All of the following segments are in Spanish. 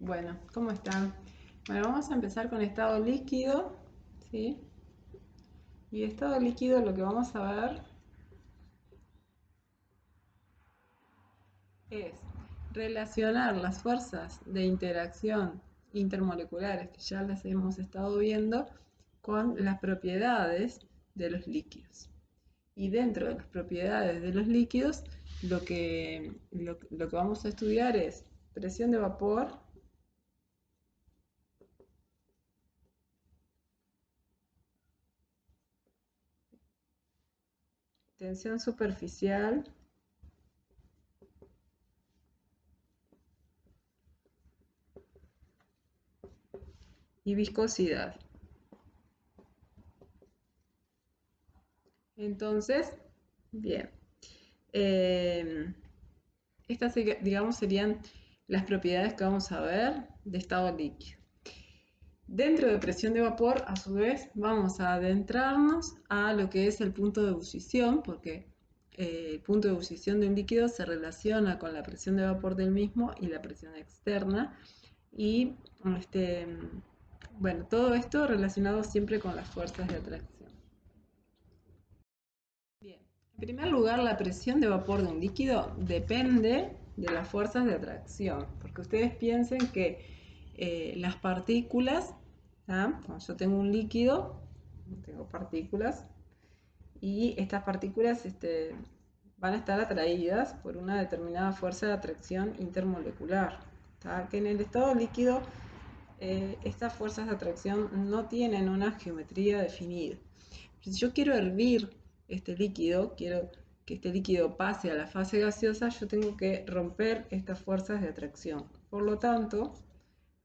Bueno, ¿cómo están? Bueno, vamos a empezar con estado líquido, ¿sí? Y estado líquido lo que vamos a ver es relacionar las fuerzas de interacción intermoleculares, que ya las hemos estado viendo, con las propiedades de los líquidos. Y dentro de las propiedades de los líquidos, lo que vamos a estudiar es presión de vapor, tensión superficial, y viscosidad. Entonces, bien, eh, estas, digamos, serían las propiedades que vamos a ver de estado líquido. Dentro de presión de vapor, a su vez, vamos a adentrarnos a lo que es el punto de ebullición, porque el punto de ebullición de un líquido se relaciona con la presión de vapor del mismo y la presión externa. Y bueno, todo esto relacionado siempre con las fuerzas de atracción. Bien, en primer lugar, la presión de vapor de un líquido depende de las fuerzas de atracción, porque ustedes piensen que las partículas, cuando yo tengo un líquido, tengo partículas, y estas partículas van a estar atraídas por una determinada fuerza de atracción intermolecular, que en el estado líquido estas fuerzas de atracción no tienen una geometría definida. Si yo quiero hervir este líquido, quiero que este líquido pase a la fase gaseosa, yo tengo que romper estas fuerzas de atracción. Por lo tanto,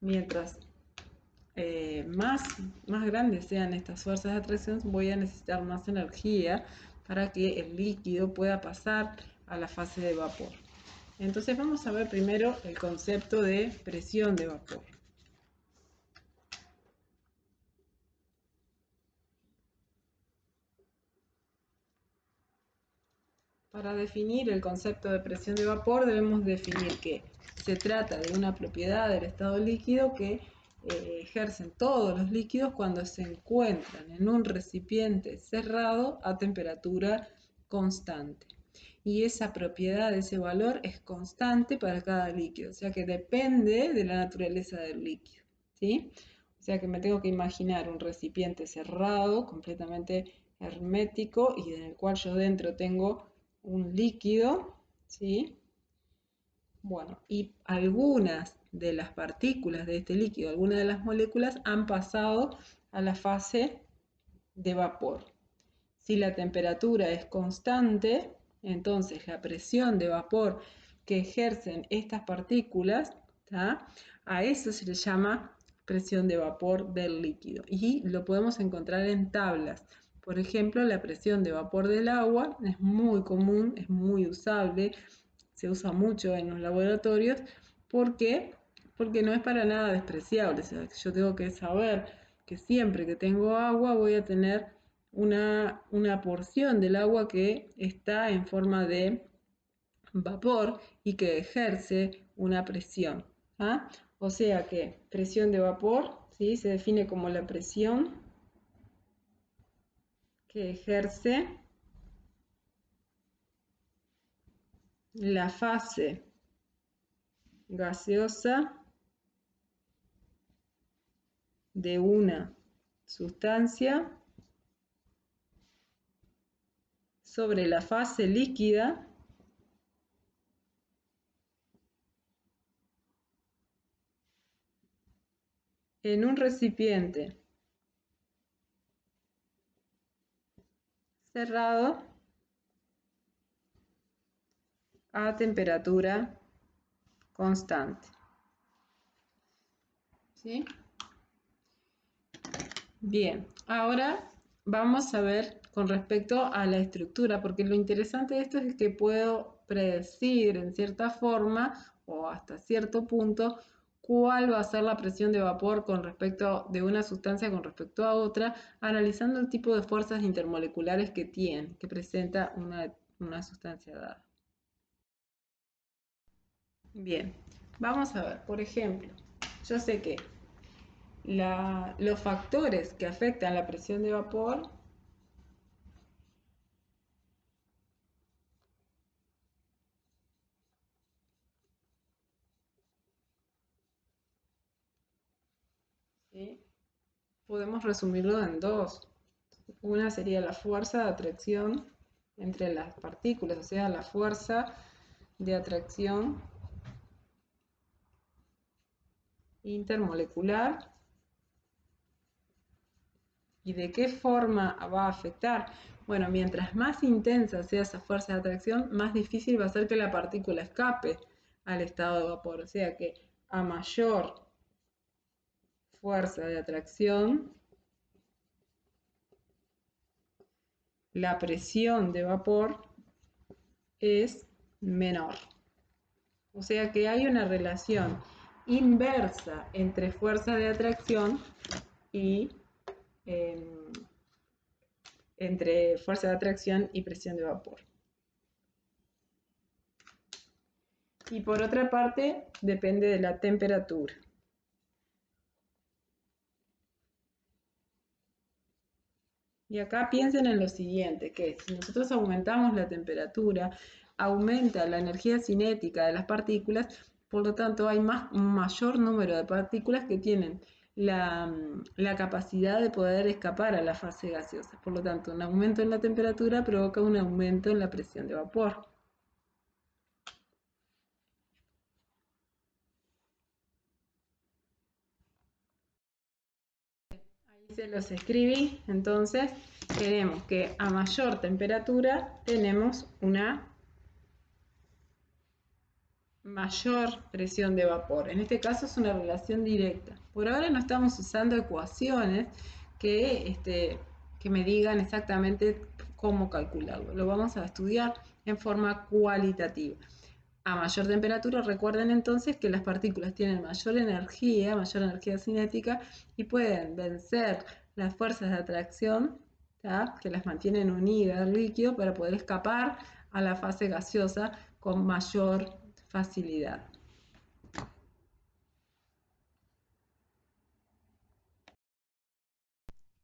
mientras más grandes sean estas fuerzas de atracción, voy a necesitar más energía para que el líquido pueda pasar a la fase de vapor. Entonces vamos a ver primero el concepto de presión de vapor. Para definir el concepto de presión de vapor debemos definir que se trata de una propiedad del estado líquido que ejercen todos los líquidos cuando se encuentran en un recipiente cerrado a temperatura constante. Y esa propiedad, ese valor es constante para cada líquido, o sea que depende de la naturaleza del líquido, ¿sí? O sea que me tengo que imaginar un recipiente cerrado, completamente hermético y en el cual yo dentro tengo un líquido, ¿sí? Bueno, y algunas de las partículas de este líquido, algunas de las moléculas han pasado a la fase de vapor. Si la temperatura es constante, entonces la presión de vapor que ejercen estas partículas, a eso se le llama presión de vapor del líquido. Y lo podemos encontrar en tablas. Por ejemplo, la presión de vapor del agua es muy común, es muy usable, se usa mucho en los laboratorios. ¿Por qué? Porque no es para nada despreciable. O sea, yo tengo que saber que siempre que tengo agua voy a tener una porción del agua que está en forma de vapor y que ejerce una presión. O sea que presión de vapor, ¿sí?, se define como la presión que ejerce la fase gaseosa de una sustancia sobre la fase líquida en un recipiente cerrado a temperatura constante. ¿Sí? Bien, ahora vamos a ver con respecto a la estructura, porque lo interesante de esto es que puedo predecir en cierta forma o hasta cierto punto cuál va a ser la presión de vapor con respecto de una sustancia con respecto a otra, analizando el tipo de fuerzas intermoleculares que tiene, que presenta una sustancia dada. Bien, vamos a ver, por ejemplo, yo sé que los factores que afectan la presión de vapor ¿sí? Podemos resumirlo en dos. Una sería la fuerza de atracción entre las partículas, o sea, la fuerza de atracción intermolecular. ¿Y de qué forma va a afectar? Bueno, mientras más intensa sea esa fuerza de atracción, más difícil va a ser que la partícula escape al estado de vapor. O sea que a mayor fuerza de atracción, la presión de vapor es menor. O sea que hay una relación inversa entre fuerza de atracción y entre fuerza de atracción y presión de vapor. Y por otra parte, depende de la temperatura. Y acá piensen en lo siguiente, que si nosotros aumentamos la temperatura, aumenta la energía cinética de las partículas, por lo tanto hay un mayor número de partículas que tienen la capacidad de poder escapar a la fase gaseosa. Por lo tanto, un aumento en la temperatura provoca un aumento en la presión de vapor. Ahí se los escribí, entonces tenemos que a mayor temperatura tenemos una mayor presión de vapor. En este caso es una relación directa. Por ahora no estamos usando ecuaciones que me digan exactamente cómo calcularlo. Lo vamos a estudiar en forma cualitativa. A mayor temperatura, recuerden entonces que las partículas tienen mayor energía cinética y pueden vencer las fuerzas de atracción, ¿tá?, que las mantienen unidas al líquido para poder escapar a la fase gaseosa con mayor facilidad.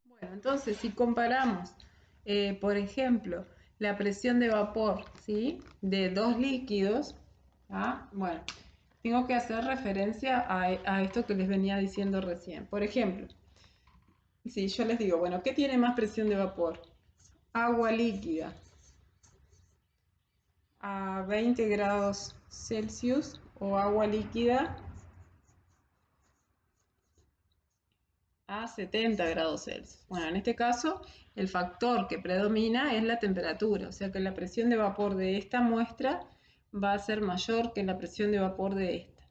Bueno, entonces si comparamos, por ejemplo, la presión de vapor, ¿sí?, de dos líquidos, ¿ah? Bueno, tengo que hacer referencia a esto que les venía diciendo recién. Por ejemplo, si yo les digo, bueno, ¿qué tiene más presión de vapor? Agua líquida a 20 grados Celsius o agua líquida a 70 grados Celsius. Bueno, en este caso, el factor que predomina es la temperatura, o sea que la presión de vapor de esta muestra va a ser mayor que la presión de vapor de esta.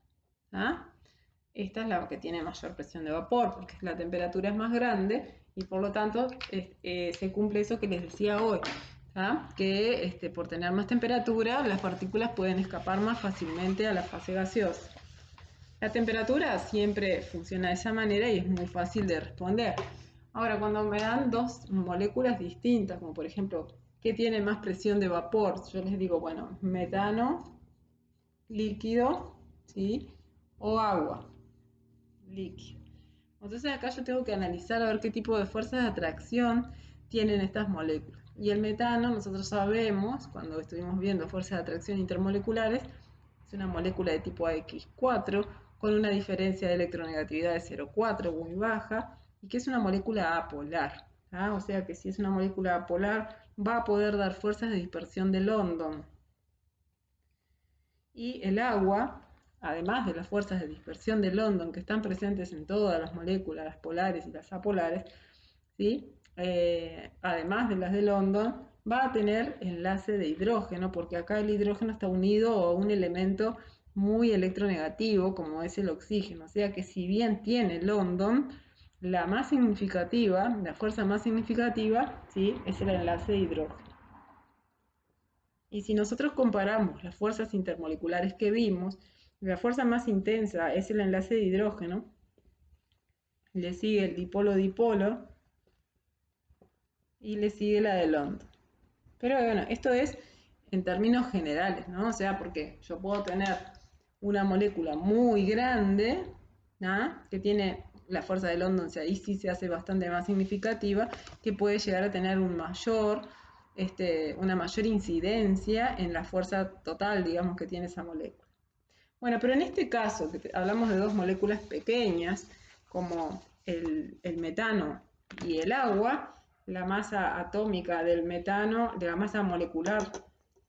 ¿Ah? Esta es la que tiene mayor presión de vapor, porque la temperatura es más grande y por lo tanto se cumple eso que les decía hoy, ¿ah?, que por tener más temperatura las partículas pueden escapar más fácilmente a la fase gaseosa. La temperatura siempre funciona de esa manera y es muy fácil de responder. Ahora, cuando me dan dos moléculas distintas, como por ejemplo, ¿qué tiene más presión de vapor? Yo les digo, bueno, metano líquido, ¿sí?, o agua líquido. Entonces acá yo tengo que analizar a ver qué tipo de fuerzas de atracción tienen estas moléculas. Y el metano, nosotros sabemos, cuando estuvimos viendo fuerzas de atracción intermoleculares, es una molécula de tipo AX4 con una diferencia de electronegatividad de 0,4 muy baja y que es una molécula apolar. ¿Ah? O sea que si es una molécula apolar va a poder dar fuerzas de dispersión de London. Y el agua, además de las fuerzas de dispersión de London que están presentes en todas las moléculas, las polares y las apolares, ¿sí?, además de las de London, va a tener enlace de hidrógeno, porque acá el hidrógeno está unido a un elemento muy electronegativo, como es el oxígeno. O sea que si bien tiene London, la más significativa, la fuerza más significativa, ¿sí?, es el enlace de hidrógeno. Y si nosotros comparamos las fuerzas intermoleculares que vimos, la fuerza más intensa es el enlace de hidrógeno, le sigue el dipolo-dipolo y le sigue la de London. Pero bueno, esto es en términos generales, ¿no? O sea, porque yo puedo tener una molécula muy grande, que tiene la fuerza de London, ahí sí se hace bastante más significativa, que puede llegar a tener una mayor incidencia en la fuerza total, digamos, que tiene esa molécula. Bueno, pero en este caso, que hablamos de dos moléculas pequeñas, como el metano y el agua, la masa atómica del metano, de la masa molecular,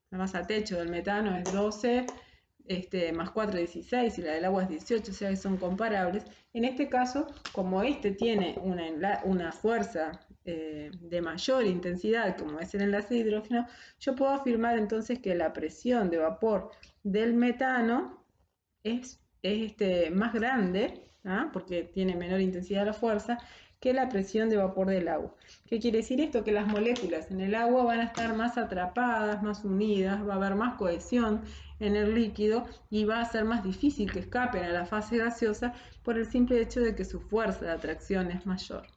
la masa techo del metano es 12, más 4 es 16 y la del agua es 18, o sea que son comparables. En este caso, como este tiene una fuerza de mayor intensidad, como es el enlace de hidrógeno, yo puedo afirmar entonces que la presión de vapor del metano es más grande, porque tiene menor intensidad la fuerza, que la presión de vapor del agua. ¿Qué quiere decir esto? Que las moléculas en el agua van a estar más atrapadas, más unidas, va a haber más cohesión en el líquido y va a ser más difícil que escapen a la fase gaseosa por el simple hecho de que su fuerza de atracción es mayor.